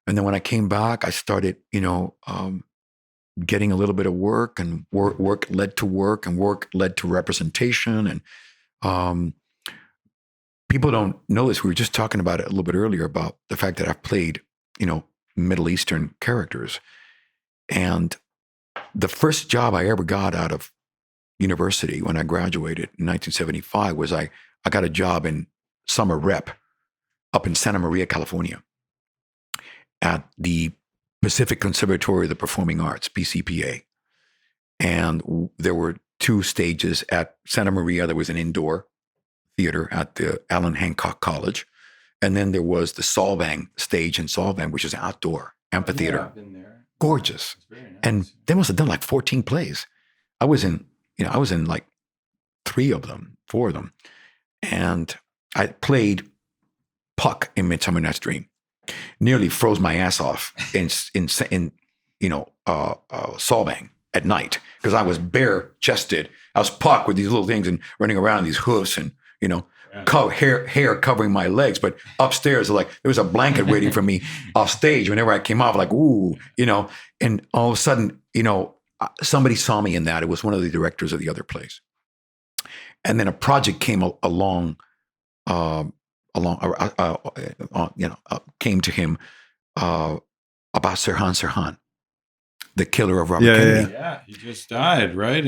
And then when I came back, I started, getting a little bit of work, and work led to work, and work led to representation. And um, people don't know this. We were just talking about it a little bit earlier about the fact that I've played, Middle Eastern characters. And the first job I ever got out of university when I graduated in 1975 was I got a job in summer rep up in Santa Maria, California, at the Pacific Conservatory of the Performing Arts, PCPA. And there were two stages at Santa Maria. There was an indoor theater at the Allen Hancock College. And then there was the Solvang stage in Solvang, which is outdoor amphitheater. Yeah, I've been there. Gorgeous. It's very nice. And they must have done like 14 plays. I was in like 4 of them. And I played Puck in Midsummer Night's Dream. Nearly froze my ass off in Solvang at night, because I was bare chested. I was Puck with these little things and running around, these hoofs, and hair covering my legs. But upstairs, like, there was a blanket waiting for me off stage. Whenever I came off, like, ooh, and all of a sudden, somebody saw me in that. It was one of the directors of the other plays. And then a project came along, came to him about Sirhan Sirhan, the killer of Robert Kennedy. Yeah, he just died, right?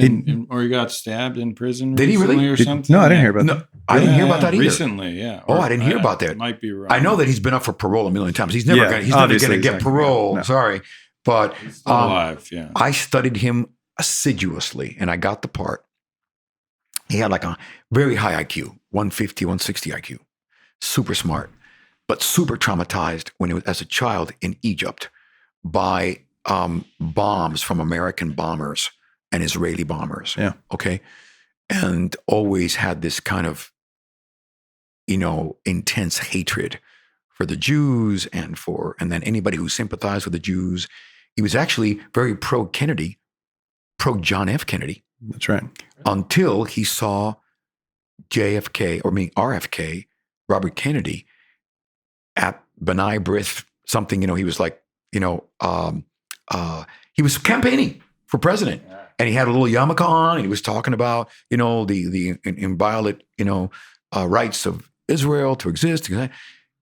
Or he got stabbed in prison. Did he really? Or something? No, I didn't hear about that. I didn't hear about that either. Recently, yeah. I didn't hear about that. Might be wrong. I know that he's been up for parole a million times. He's never going to get parole. No. Sorry, but he's still alive. Yeah. I studied him assiduously, and I got the part. He had like a very high IQ, 150, 160 IQ, super smart, but super traumatized when he was as a child in Egypt by bombs from American bombers and Israeli bombers. Yeah. Okay. And always had this kind of, intense hatred for the Jews and then anybody who sympathized with the Jews. He was actually very pro-Kennedy, pro-John F. Kennedy. That's right. Until he saw RFK, Robert Kennedy, at B'nai B'rith, something, he was like, he was campaigning for president, and he had a little yarmulke on, and he was talking about, the inviolate, rights of Israel to exist.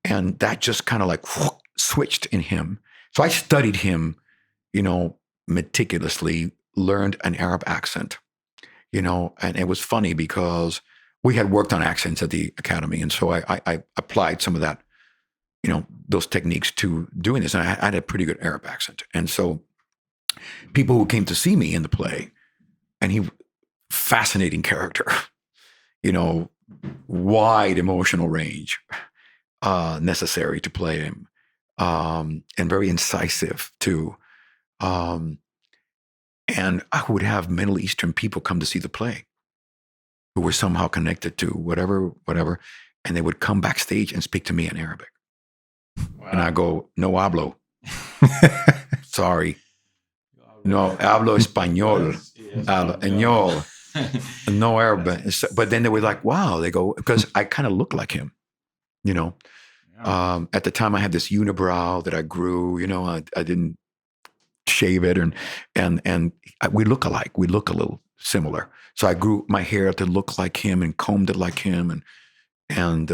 And that just kind of like switched in him. So I studied him, meticulously, learned an Arab accent, and it was funny because we had worked on accents at the academy. And so I applied some of that, those techniques to doing this. And I had a pretty good Arab accent. And so people who came to see me in the play, and fascinating character, wide emotional range necessary to play him, and very incisive too. And I would have Middle Eastern people come to see the play who were somehow connected to whatever, and they would come backstage and speak to me in Arabic. Wow. And I go, no hablo. Sorry. No, hablo español. Español. No Arabic. But then they were like, wow, they go, because I kind of look like him, Yeah. At the time I had this unibrow that I grew, I didn't shave it, and we look alike. We look a little similar. So I grew my hair to look like him and combed it like him, and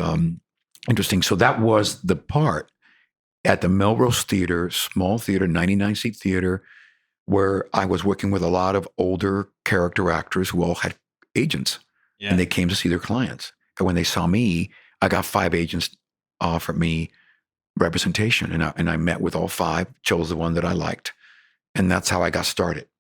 interesting. So that was the part at the Melrose Theater, small theater, 99-seat theater, where I was working with a lot of older character actors who all had agents, and they came to see their clients. And when they saw me, I got 5 agents offer me representation, and I met with all 5, chose the one that I liked. And that's how I got started.